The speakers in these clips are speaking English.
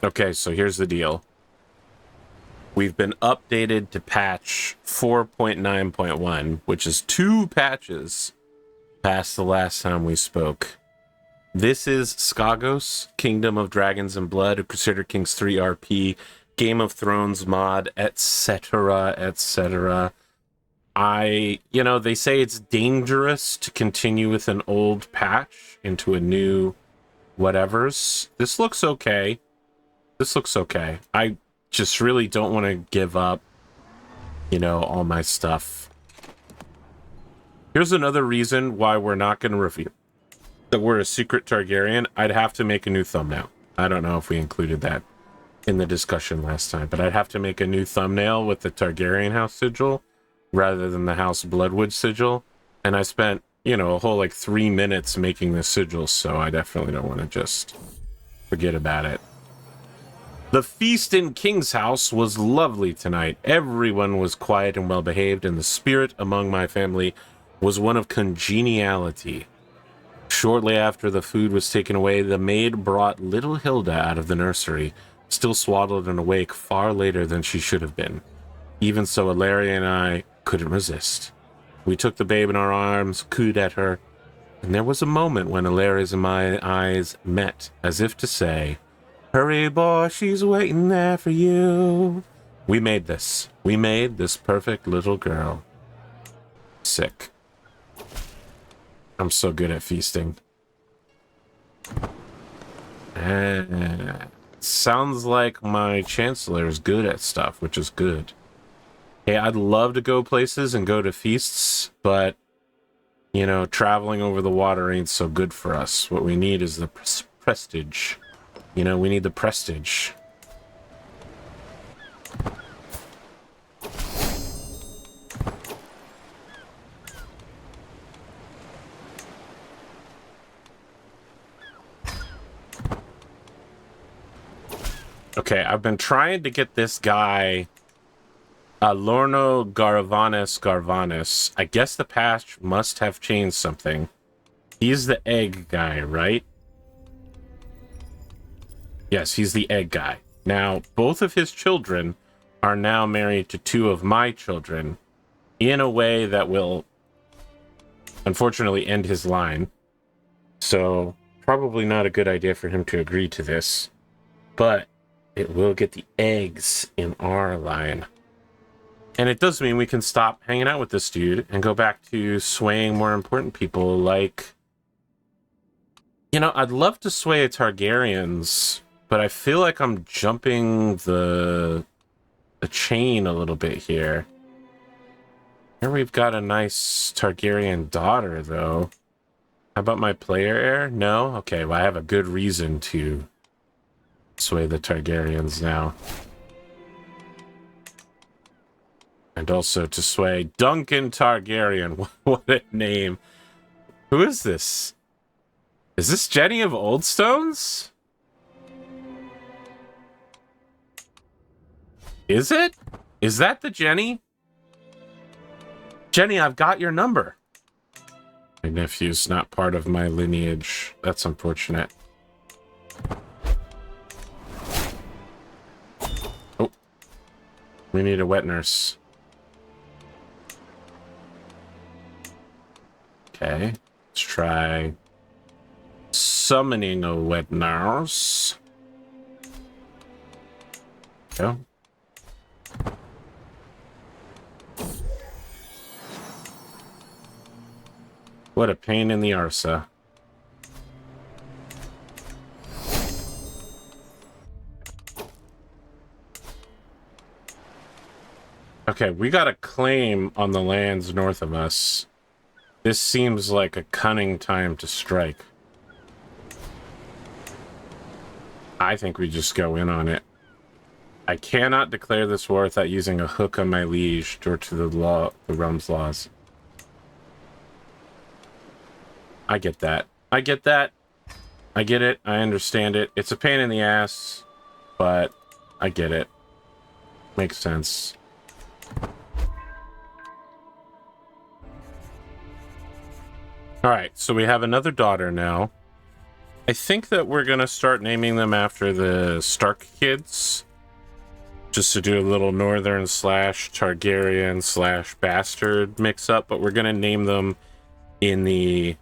Okay, so here's the deal. We've been updated to patch 4.9.1, which is 2 patches past the last time we spoke. This is Skagos, Kingdom of Dragons and Blood, Crusader Kings 3 RP, Game of Thrones mod, etc., etc. They say it's dangerous to continue with an old patch into a new whatevers. This looks okay. I just really don't want to give up, all my stuff. Here's another reason why we're not going to reveal that we're a secret Targaryen. I'd have to make a new thumbnail. I don't know if we included that in the discussion last time, but I'd have to make a new thumbnail with the Targaryen house sigil rather than the House Bloodwood sigil. And I spent, a whole 3 minutes making the sigil, so I definitely don't want to just forget about it. The feast in King's House was lovely tonight. Everyone was quiet and well behaved, and the spirit among my family was one of congeniality. Shortly after the food was taken away, the maid brought little Hilda out of the nursery, still swaddled and awake far later than she should have been. Even so, Ilaria and I couldn't resist. We took the babe in our arms, cooed at her, and there was a moment when Ilaria's and my eyes met, as if to say, "Hurry, boy, she's waiting there for you." We made this. We made this perfect little girl. Sick. I'm so good at feasting. Sounds like my Chancellor is good at stuff, which is good. Hey, I'd love to go places and go to feasts, but, traveling over the water ain't so good for us. What we need is the prestige. We need the prestige. Okay, I've been trying to get this guy, Lorno Garvanis. I guess the patch must have changed something. He's the egg guy, right? Yes, he's the egg guy. Now, both of his children are now married to 2 of my children in a way that will, unfortunately, end his line. So, probably not a good idea for him to agree to this. But it will get the eggs in our line. And it does mean we can stop hanging out with this dude and go back to swaying more important people like... I'd love to sway Targaryens, but I feel like I'm jumping the chain a little bit here. Here we've got a nice Targaryen daughter, though. How about my player heir? No? Okay, well, I have a good reason to sway the Targaryens now. And also to sway Duncan Targaryen. What a name. Who is this? Is this Jenny of Oldstones? Is it? Is that the Jenny? Jenny, I've got your number. My nephew's not part of my lineage. That's unfortunate. Oh. We need a wet nurse. Okay. Let's try summoning a wet nurse. Go. What a pain in the arsa. Okay, we got a claim on the lands north of us. This seems like a cunning time to strike. I think we just go in on it. I cannot declare this war without using a hook on my liege or to the realm's laws. I get that. I get that. I get it. I understand it. It's a pain in the ass, but I get it. Makes sense. All right, so we have another daughter now. I think that we're going to start naming them after the Stark kids. Just to do a little Northern / Targaryen / Bastard mix-up. But we're going to name them in the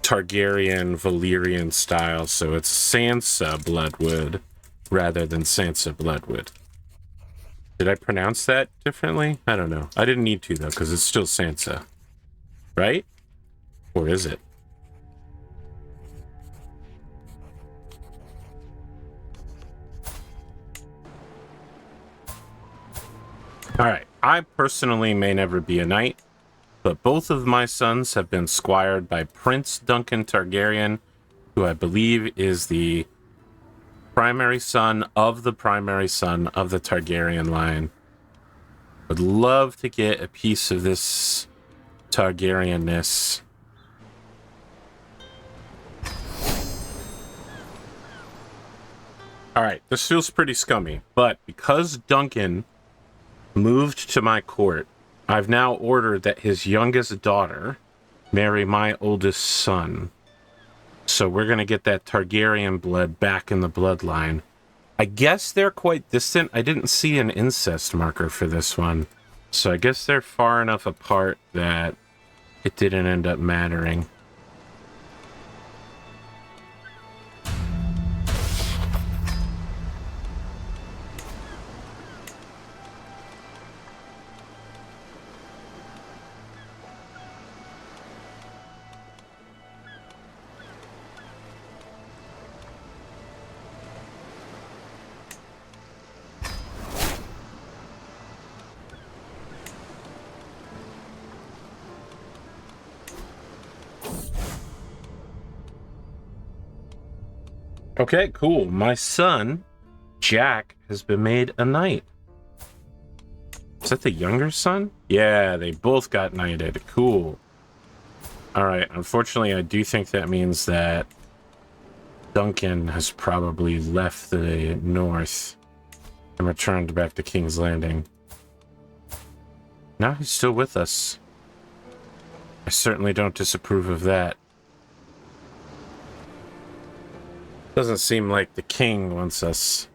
Targaryen Valyrian style. So it's Sansa Bloodwood rather than Sansa Bloodwood. Did I pronounce that differently? I don't know. I didn't need to, though, because it's still Sansa. Right? Or is it? Alright, I personally may never be a knight, but both of my sons have been squired by Prince Duncan Targaryen, who I believe is the primary son of the Targaryen line. Would love to get a piece of this Targaryenness. Alright, this feels pretty scummy, but because Duncan moved to my court, I've now ordered that his youngest daughter marry my oldest son. So we're going to get that Targaryen blood back in the bloodline. I guess they're quite distant. I didn't see an incest marker for this one. So I guess they're far enough apart that it didn't end up mattering. Okay, cool. My son, Jack, has been made a knight. Is that the younger son? Yeah, they both got knighted. Cool. Alright, unfortunately, I do think that means that Duncan has probably left the north and returned back to King's Landing. Now he's still with us. I certainly don't disapprove of that. Doesn't seem like the king wants us.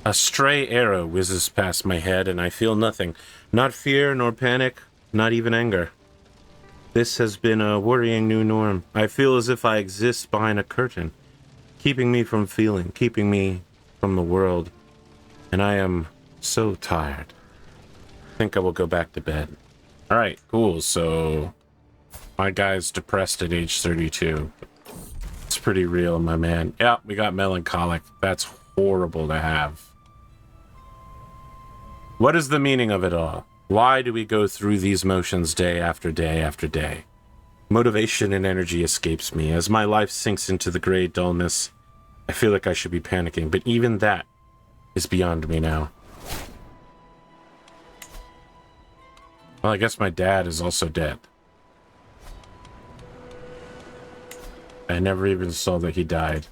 A stray arrow whizzes past my head and I feel nothing. Not fear, nor panic, not even anger. This has been a worrying new norm. I feel as if I exist behind a curtain, keeping me from feeling, keeping me from the world. And I am so tired. I think I will go back to bed. Alright, cool. So, my guy's depressed at age 32. It's pretty real, my man. Yeah, we got melancholic. That's horrible to have. What is the meaning of it all? Why do we go through these motions day after day after day? Motivation and energy escapes me. As my life sinks into the gray dullness, I feel like I should be panicking, but even that is beyond me now. Well, I guess my dad is also dead. I never even saw that he died.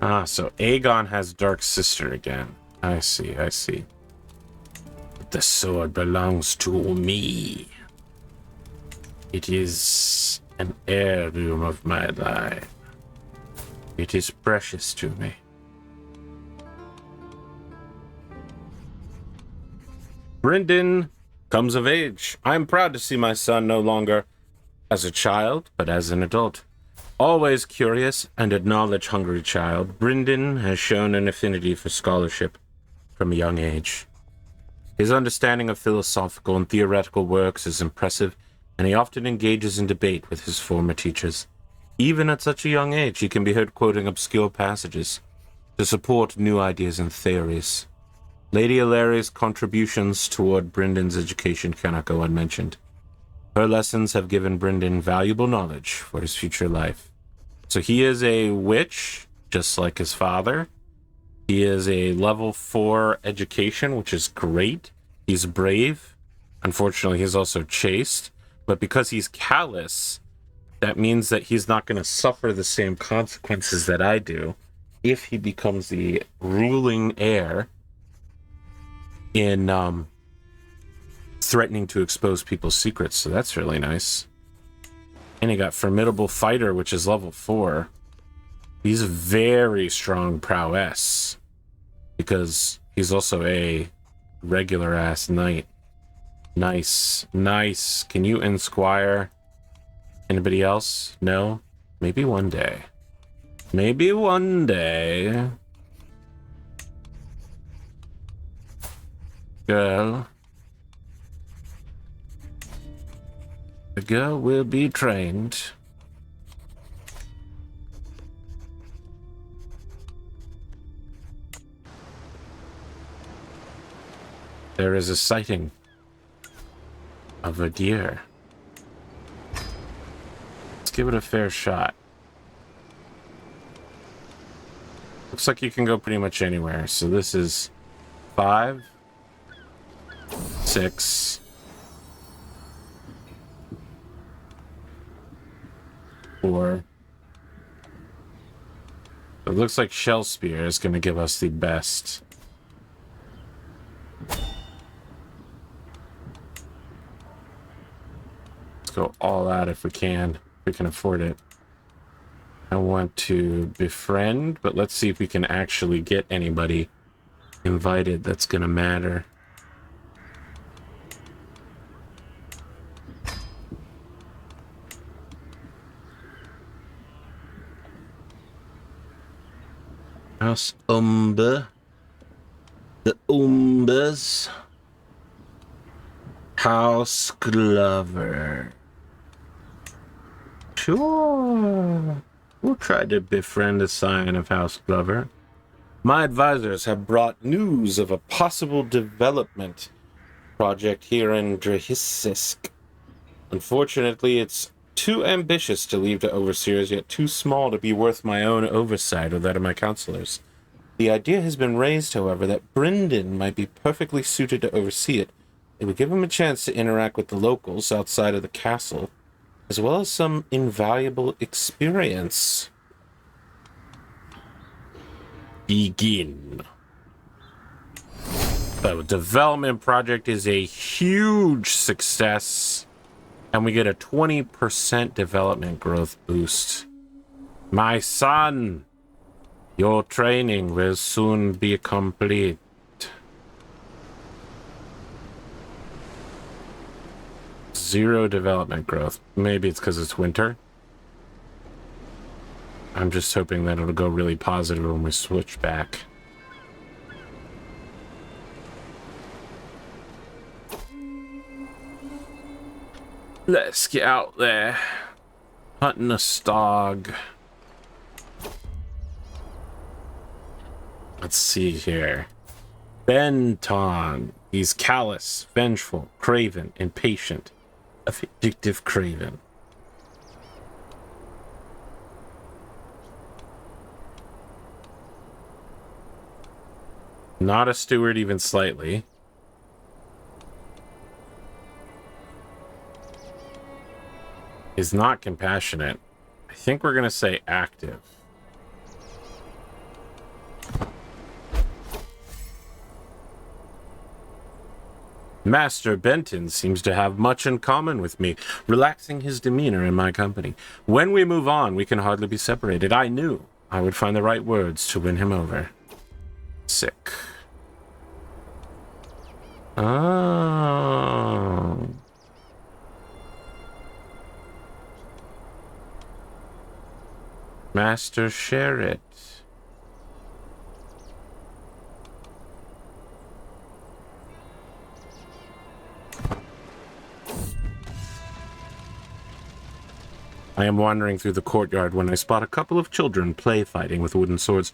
Ah, so Aegon has Dark Sister again. I see, I see. The sword belongs to me. It is an heirloom of my life. It is precious to me. Brynden comes of age. I am proud to see my son no longer as a child, but as an adult. Always curious and a knowledge-hungry child, Brynden has shown an affinity for scholarship from a young age. His understanding of philosophical and theoretical works is impressive, and he often engages in debate with his former teachers. Even at such a young age, he can be heard quoting obscure passages to support new ideas and theories. Lady Illyria's contributions toward Brynden's education cannot go unmentioned. Her lessons have given Brynden valuable knowledge for his future life. So he is a witch, just like his father. He is a level 4 education, which is great. He's brave. Unfortunately, he's also chaste. But because he's callous, that means that he's not going to suffer the same consequences that I do if he becomes the ruling heir in threatening to expose people's secrets. So that's really nice. And he got Formidable Fighter, which is level 4. He's very strong prowess because he's also a regular ass knight. Nice, nice. Can you insquire anybody else? No? Maybe one day. Maybe one day. Girl. The girl will be trained. There is a sighting of a deer. Let's give it a fair shot. Looks like you can go pretty much anywhere. So this is 5, 6, 4. It looks like Shell Spear is going to give us the best. Go all out if we can afford it. I want to befriend, but let's see if we can actually get anybody invited that's gonna matter. House Umber. The Umbers. House Glover. Sure. We'll try to befriend a scion of House Glover. My advisors have brought news of a possible development project here in Drahisisk. Unfortunately, it's too ambitious to leave to overseers, yet too small to be worth my own oversight or that of my counselors. The idea has been raised, however, that Brynden might be perfectly suited to oversee it. It would give him a chance to interact with the locals outside of the castle, as well as some invaluable experience. Begin. The development project is a huge success, and we get a 20% development growth boost. My son, your training will soon be complete. Zero development growth. Maybe it's because it's winter. I'm just hoping that it'll go really positive when we switch back. Let's get out there. Hunting a stag. Let's see here. Benton. He's callous, vengeful, craven, impatient. A vindictive craven. Not a steward even slightly. Is not compassionate. I think we're going to say active. Master Benton seems to have much in common with me, relaxing his demeanor in my company. When we move on, we can hardly be separated. I knew I would find the right words to win him over. Sick. Oh. Master Sherrit. I am wandering through the courtyard when I spot a couple of children play fighting with wooden swords.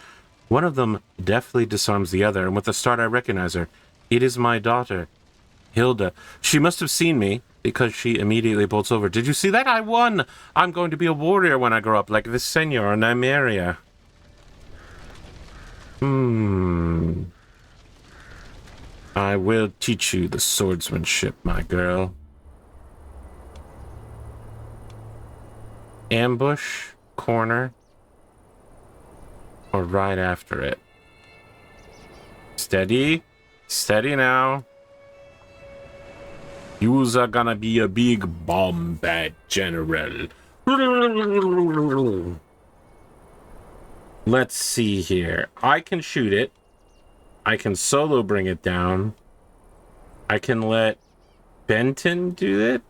One of them deftly disarms the other, and with a start I recognize her. It is my daughter, Hilda. She must have seen me, because she immediately bolts over. Did you see that? I won! I'm going to be a warrior when I grow up, like Visenya or Nymeria. I will teach you the swordsmanship, my girl. Ambush, corner, or right after it. Steady. Steady now. Yous are gonna be a big bomb-bat general. Let's see here. I can shoot it. I can solo bring it down. I can let Benton do it.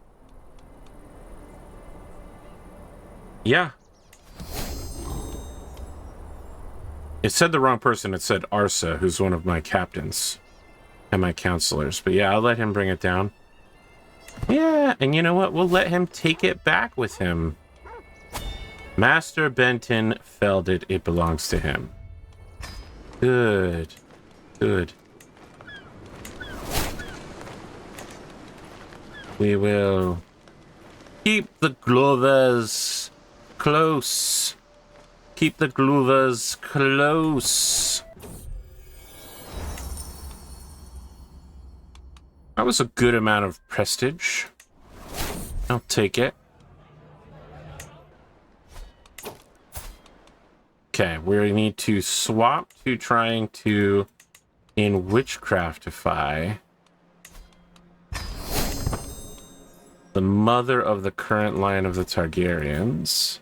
Yeah. It said the wrong person. It said Arsa, who's one of my captains and my counselors. But yeah, I'll let him bring it down. Yeah, and you know what? We'll let him take it back with him. Master Benton felled it. It belongs to him. Good. Good. We will keep the Glovers close. Keep the Glovers close. That was a good amount of prestige. I'll take it. Okay, we need to swap to trying to in witchcraftify the mother of the current line of the Targaryens.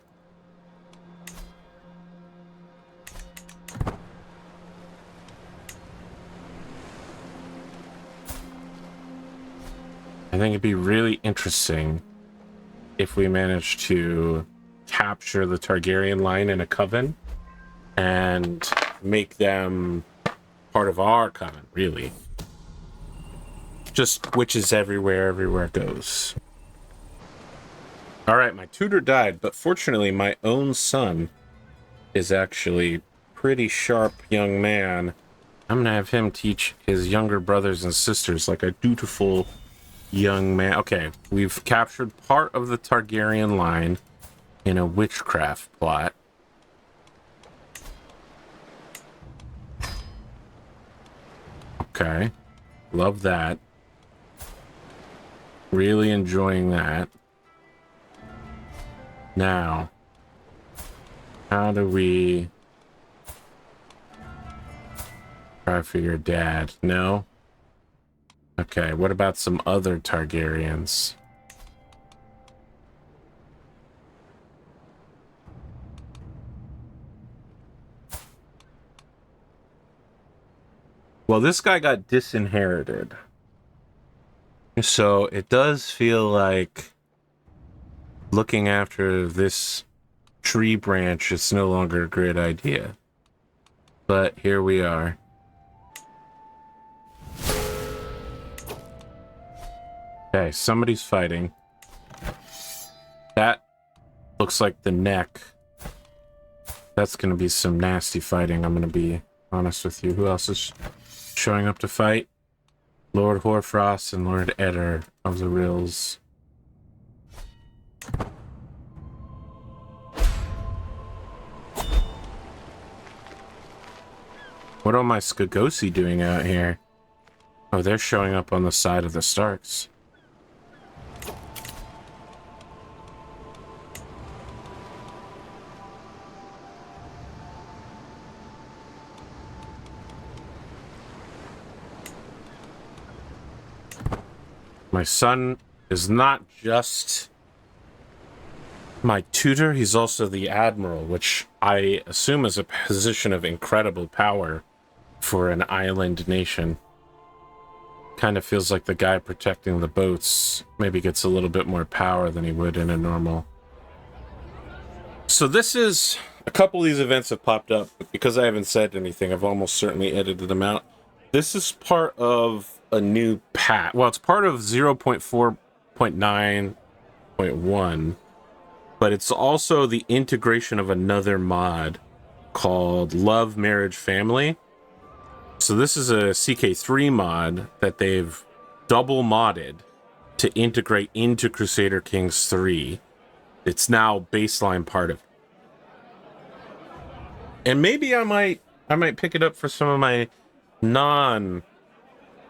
I think it'd be really interesting if we managed to capture the Targaryen line in a coven and make them part of our coven, really. Just witches everywhere, everywhere goes. Alright, my tutor died, but fortunately my own son is actually pretty sharp young man. I'm gonna have him teach his younger brothers and sisters like a dutiful young man. Okay, we've captured part of the Targaryen line in a witchcraft plot. Okay, love that. Really enjoying that. Now, how do we try to figure dad? No? Okay, what about some other Targaryens? Well, this guy got disinherited. So it does feel like looking after this tree branch is no longer a great idea. But here we are. Okay, somebody's fighting. That looks like the neck. That's going to be some nasty fighting, I'm going to be honest with you. Who else is showing up to fight? Lord Hoarfrost and Lord Eddard of the Rills. What are my Skagosi doing out here? Oh, they're showing up on the side of the Starks. My son is not just my tutor, he's also the admiral, which I assume is a position of incredible power for an island nation. Kind of feels like the guy protecting the boats maybe gets a little bit more power than he would in a normal. So this is, a couple of these events have popped up, but because I haven't said anything, I've almost certainly edited them out. This is part of a new patch. Well, it's part of 0.4.9.1, but it's also the integration of another mod called Love, Marriage, Family. So this is a CK3 mod that they've double modded to integrate into Crusader Kings 3. It's now baseline part of it. And maybe I might I might pick it up for some of my non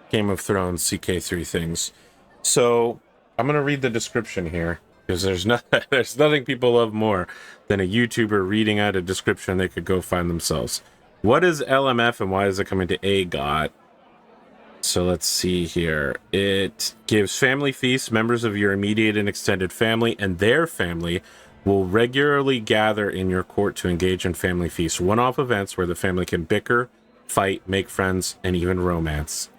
Game of Thrones CK3 things. So I'm gonna read the description here because there's nothing people love more than a YouTuber reading out a description they could go find themselves. What is LMF and why is it coming to AGOT? So let's see here. It gives family feasts. Members of your immediate and extended family and their family will regularly gather in your court to engage in family feasts, one-off events where the family can bicker, fight, make friends, and even romance.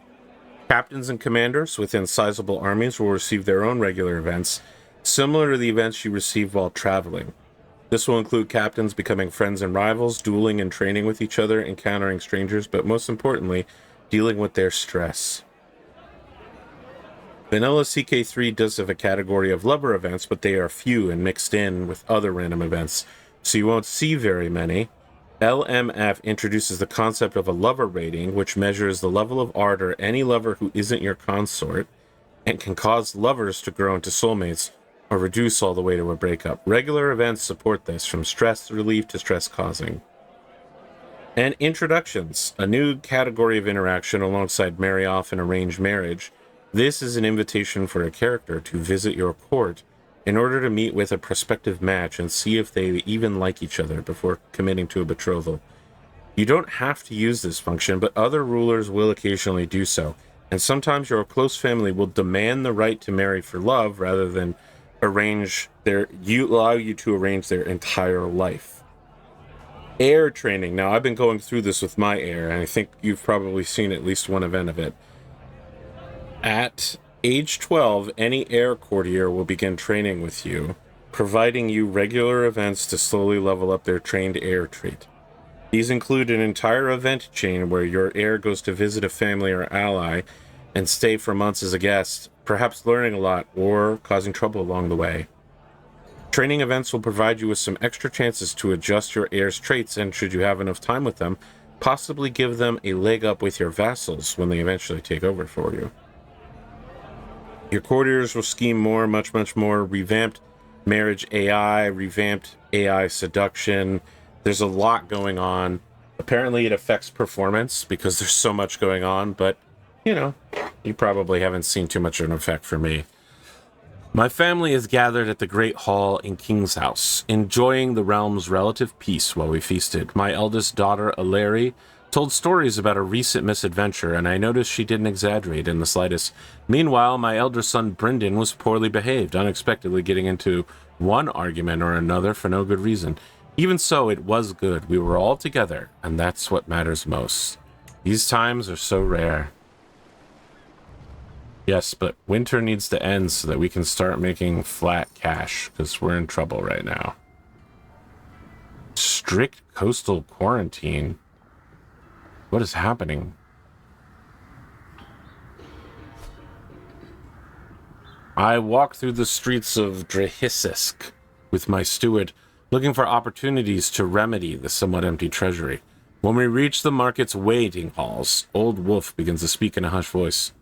Captains and commanders within sizable armies will receive their own regular events, similar to the events you receive while traveling. This will include captains becoming friends and rivals, dueling and training with each other, encountering strangers, but most importantly, dealing with their stress. Vanilla CK3 does have a category of lover events, but they are few and mixed in with other random events, so you won't see very many. LMF introduces the concept of a lover rating, which measures the level of ardor any lover who isn't your consort, and can cause lovers to grow into soulmates, or reduce all the way to a breakup. Regular events support this, from stress relief to stress causing. And introductions, a new category of interaction alongside marry-off and arranged marriage. This is an invitation for a character to visit your court in order to meet with a prospective match and see if they even like each other before committing to a betrothal. You don't have to use this function, but other rulers will occasionally do so, and sometimes your close family will demand the right to marry for love rather than allow you to arrange their entire life. Heir training. Now, I've been going through this with my heir, and I think you've probably seen at least one event of it. At age 12, any heir courtier will begin training with you, providing you regular events to slowly level up their trained heir trait. These include an entire event chain where your heir goes to visit a family or ally and stay for months as a guest, perhaps learning a lot or causing trouble along the way. Training events will provide you with some extra chances to adjust your heir's traits, and should you have enough time with them, possibly give them a leg up with your vassals when they eventually take over for you. Your courtiers will scheme more, much more. Revamped marriage AI, revamped AI seduction. There's a lot going on. Apparently it affects performance because there's so much going on, but, you know, you probably haven't seen too much of an effect for me. My family is gathered at the Great Hall in King's House, enjoying the realm's relative peace while we feasted. My eldest daughter, Aleri, told stories about a recent misadventure, and I noticed she didn't exaggerate in the slightest. Meanwhile, my elder son, Brynden, was poorly behaved, unexpectedly getting into one argument or another for no good reason. Even so, it was good. We were all together, and that's what matters most. These times are so rare. Yes, but winter needs to end so that we can start making flat cash, because we're in trouble right now. Strict coastal quarantine. What is happening? I walk through the streets of Drehisisk with my steward, looking for opportunities to remedy the somewhat empty treasury. When we reach the market's waiting halls, Old Wolf begins to speak in a hushed voice.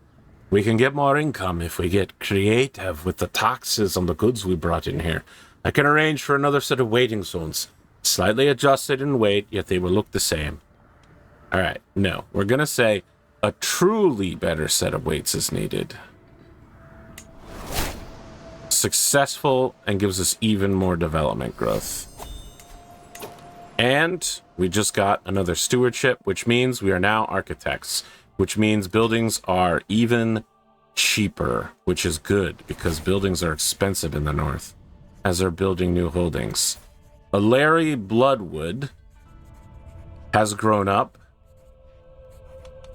We can get more income if we get creative with the taxes on the goods we brought in here. I can arrange for another set of waiting zones, slightly adjusted in weight, yet they will look the same. All right, no, we're going to say a truly better set of weights is needed. Successful and gives us even more development growth. And we just got another stewardship, which means we are now architects, which means buildings are even cheaper, which is good because buildings are expensive in the north as they're building new holdings. Aleri Bloodwood has grown up.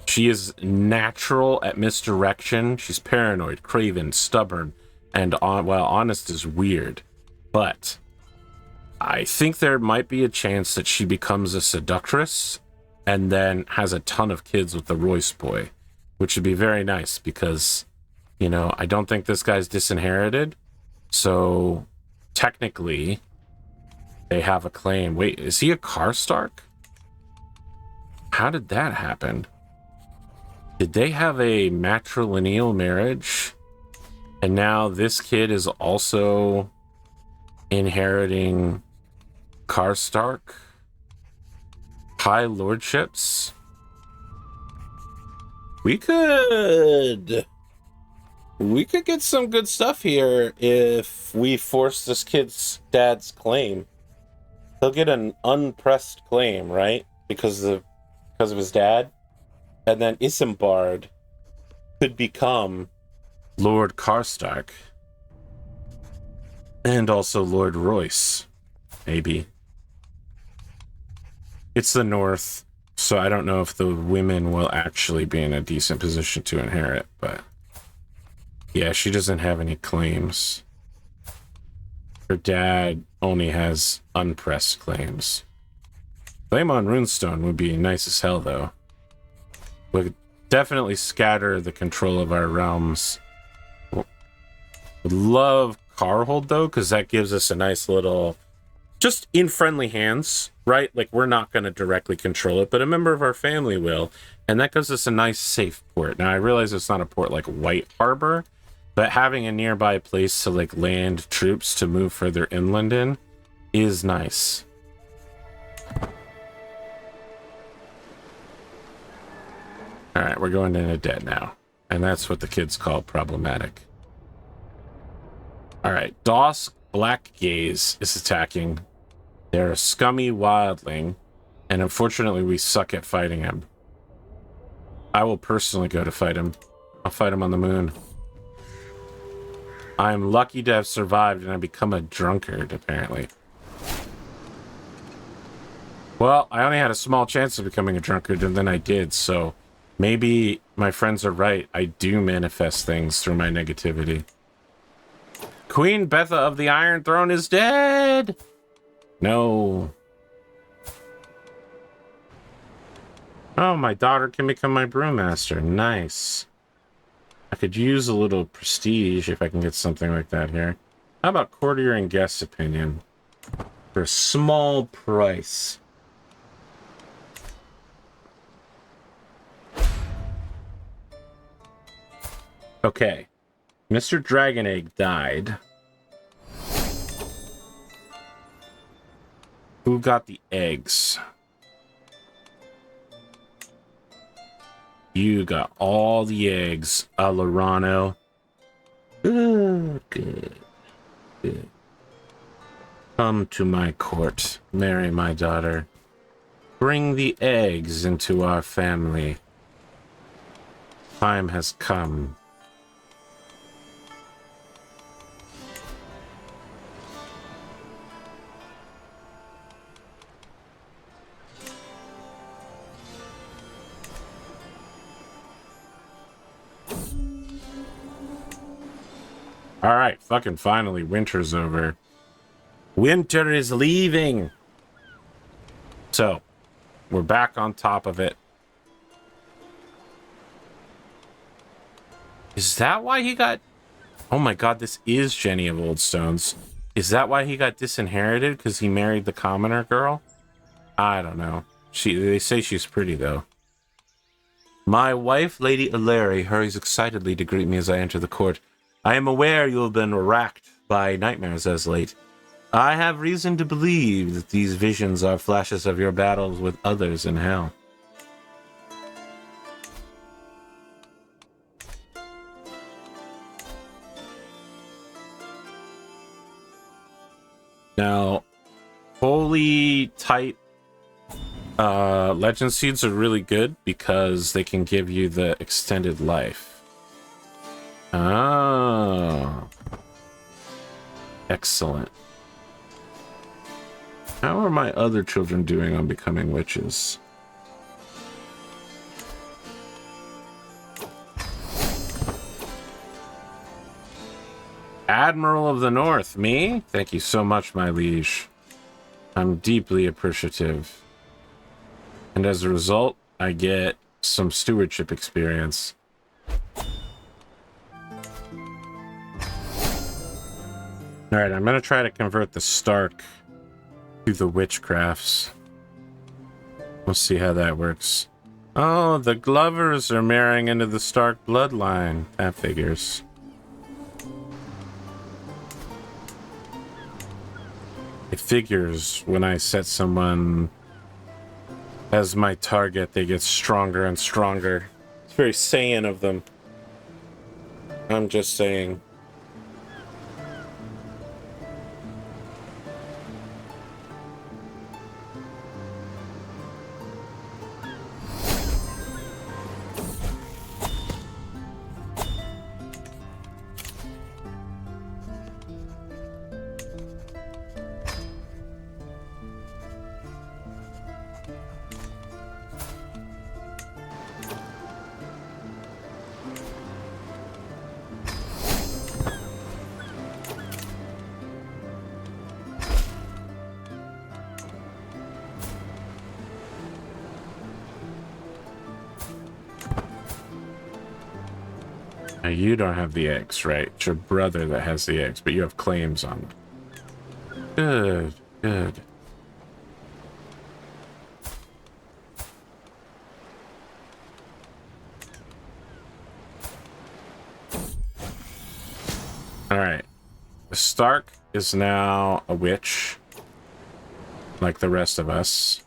She is natural at misdirection. She's paranoid, craven, stubborn, and honest is weird. But I think there might be a chance that she becomes a seductress and then has a ton of kids with the Royce boy, which would be very nice because, you know, I don't think this guy's disinherited. So technically they have a claim. Wait, is he a Karstark? How did that happen? Did they have a matrilineal marriage? And now this kid is also inheriting Karstark? High lordships. We could get some good stuff here if we force this kid's dad's claim. He'll get an unpressed claim, right? Because of his dad. And then Isambard could become Lord Karstark. And also Lord Royce. Maybe. It's the North, so I don't know if the women will actually be in a decent position to inherit, but yeah, she doesn't have any claims. Her dad only has unpressed claims. Claim on Runestone would be nice as hell, though. Would definitely scatter the control of our realms. Would love Carhold, though, because that gives us a nice little... just in friendly hands, right? Like, we're not going to directly control it, but a member of our family will. And that gives us a nice, safe port. Now, I realize it's not a port like White Harbor, but having a nearby place to, like, land troops to move further inland in is nice. All right, we're going into debt now. And that's what the kids call problematic. All right, Doss Blackgaze is attacking. They're a scummy wildling, and unfortunately we suck at fighting him. I will personally go to fight him. I'll fight him on the moon. I'm lucky to have survived, and I become a drunkard, apparently. Well, I only had a small chance of becoming a drunkard, and then I did, so maybe my friends are right. I do manifest things through my negativity. Queen Betha of the Iron Throne is dead! No. Oh, my daughter can become my brewmaster. Nice. I could use a little prestige if I can get something like that here. How about courtier and guest opinion? For a small price. Okay. Mr. Dragon Egg died. Who got the eggs? You got all the eggs, Alorano. Good, good, good. Come to my court, marry my daughter. Bring the eggs into our family. Time has come. All right, fucking finally, winter's over. Winter is leaving. So, we're back on top of it. Is that why he got... Oh my god, this is Jenny of Old Stones. Is that why he got disinherited? Because he married the commoner girl? I don't know. They say she's pretty, though. My wife, Lady Illyri, hurries excitedly to greet me as I enter the court. I am aware you have been racked by nightmares as late. I have reason to believe that these visions are flashes of your battles with others in hell. Now, holy type legend seeds are really good because they can give you the extended life. Oh. Excellent. How are my other children doing on becoming witches? Admiral of the North, me? Thank you so much, my liege. I'm deeply appreciative. And as a result, I get some stewardship experience. Alright, I'm gonna try to convert the Stark to the witchcrafts. We'll see how that works. Oh, the Glovers are marrying into the Stark bloodline. That figures. It figures when I set someone As my target, they get stronger and stronger. It's very Saiyan of them. I'm just saying. Now you don't have the eggs, right? It's your brother that has the eggs, but you have claims on them. Good, good. Alright. The Stark is now a witch, like the rest of us.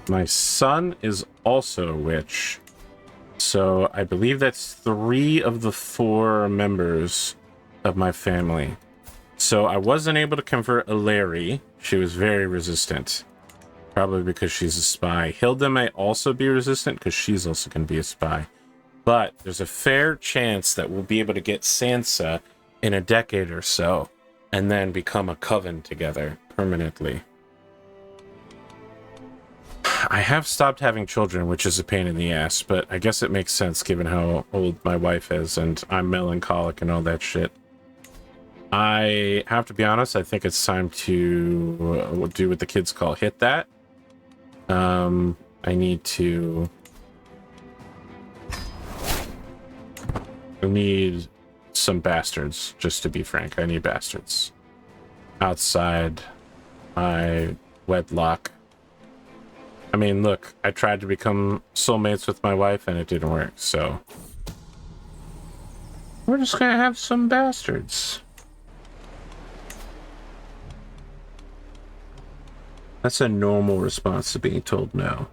My son is also a witch, so I believe that's 3 of the 4 members of my family. So I wasn't able to convert Larry. She was very resistant, probably because she's a spy. Hilda may also be resistant because she's also going to be a spy. But there's a fair chance that we'll be able to get Sansa in a decade or so, and then become a coven together permanently. I have stopped having children, which is a pain in the ass, but I guess it makes sense given how old my wife is and I'm melancholic and all that shit. I have to be honest, I think it's time to do what the kids call hit that. I need some bastards, just to be frank. I need bastards outside my wedlock. I mean, look, I tried to become soulmates with my wife and it didn't work, so we're just gonna have some bastards. That's a normal response to being told no.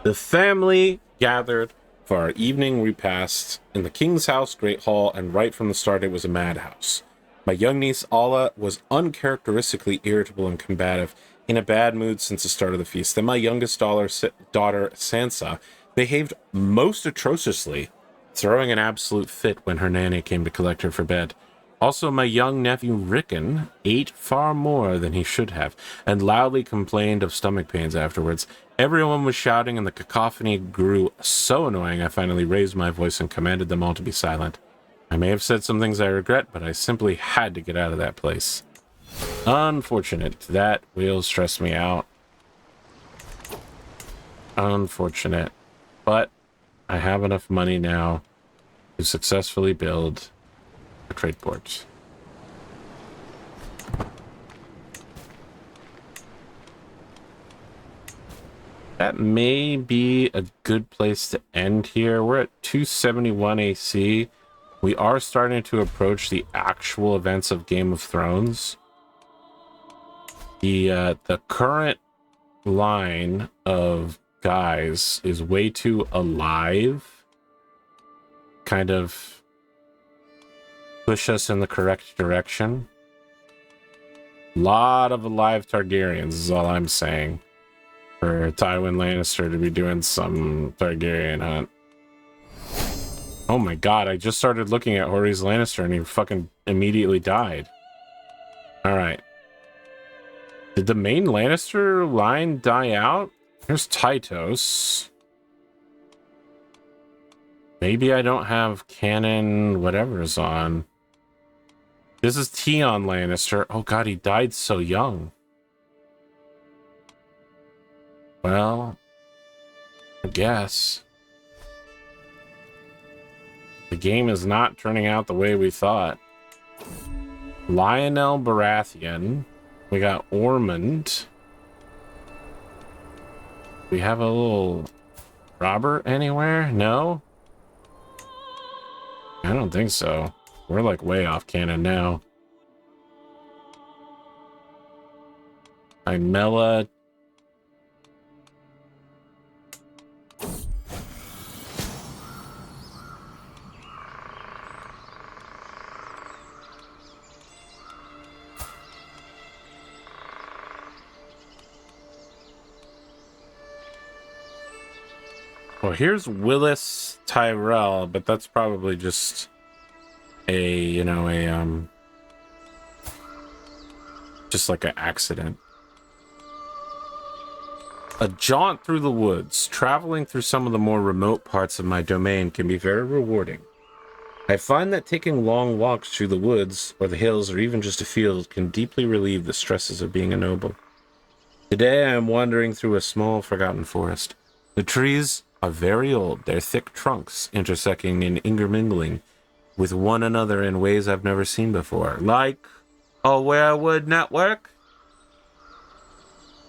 The family gathered for our evening repast in the king's house, great hall, and right from the start it was a madhouse. My young niece Alla was uncharacteristically irritable and combative, in a bad mood since the start of the feast. Then my youngest daughter Sansa behaved most atrociously, throwing an absolute fit when her nanny came to collect her for bed. Also, my young nephew Rickon ate far more than he should have, and loudly complained of stomach pains afterwards. Everyone was shouting, and the cacophony grew so annoying I finally raised my voice and commanded them all to be silent. I may have said some things I regret, but I simply had to get out of that place. Unfortunate. That will stress me out. Unfortunate. But I have enough money now to successfully build a trade port. That may be a good place to end here. We're at 271 AC. We are starting to approach the actual events of Game of Thrones. The current line of guys is way too alive. Kind of push us in the correct direction. Lot of alive Targaryens is all I'm saying. For Tywin Lannister to be doing some Targaryen hunt. Oh my god, I just started looking at Horace Lannister and he fucking immediately died. Alright. Did the main Lannister line die out? Here's Tytos. Maybe I don't have canon whatever's on. This is Tion Lannister. Oh god, he died so young. Well, I guess. The game is not turning out the way we thought. Lionel Baratheon. We got Ormond. We have a little Robert anywhere? No? I don't think so. We're like way off canon now. Imela. Well, here's Willis Tyrell, but that's probably just a, you know, just like an accident. A jaunt through the woods. Traveling through some of the more remote parts of my domain can be very rewarding. I find that taking long walks through the woods, or the hills, or even just a field can deeply relieve the stresses of being a noble. Today I am wandering through a small, forgotten forest. The trees are very old, their thick trunks intersecting and intermingling with one another in ways I've never seen before, like a werewood network.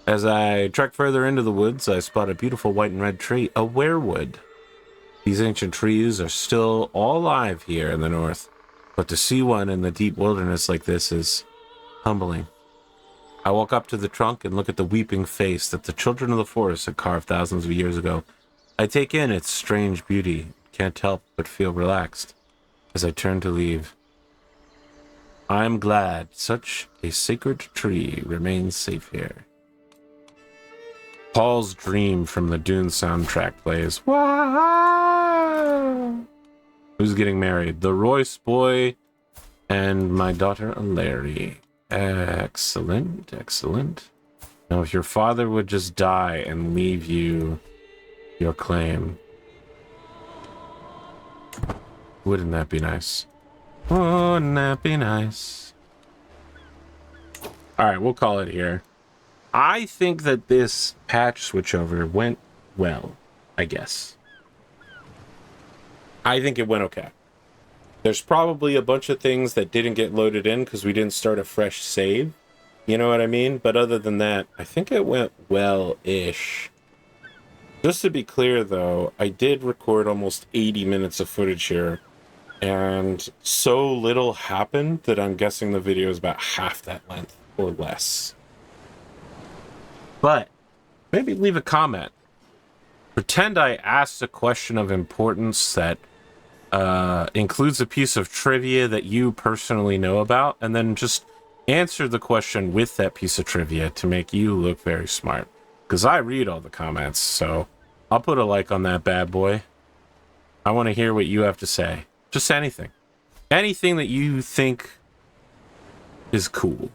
As I trek further into the woods, I spot a beautiful white and red tree, a werewood. These ancient trees are still all alive here in the north, but to see one in the deep wilderness like this is humbling. I walk up to the trunk and look at the weeping face that the children of the forest had carved thousands of years ago. I take in its strange beauty, can't help but feel relaxed as I turn to leave. I am glad such a sacred tree remains safe here. Paul's Dream from the Dune soundtrack plays. Wow! Who's getting married? The Royce boy and my daughter Larry. Excellent, excellent. Now, if your father would just die and leave you your claim, wouldn't that be nice? Wouldn't that be nice? All right, we'll call it here. I think that this patch switchover went well, I guess. I think it went okay. There's probably a bunch of things that didn't get loaded in because we didn't start a fresh save. You know what I mean? But other than that, I think it went well-ish. Just to be clear, though, I did record almost 80 minutes of footage here, and so little happened that I'm guessing the video is about half that length or less. But maybe leave a comment. Pretend I asked a question of importance that includes a piece of trivia that you personally know about, and then just answer the question with that piece of trivia to make you look very smart. Because I read all the comments, so I'll put a like on that bad boy. I want to hear what you have to say. Just anything. Anything that you think is cool.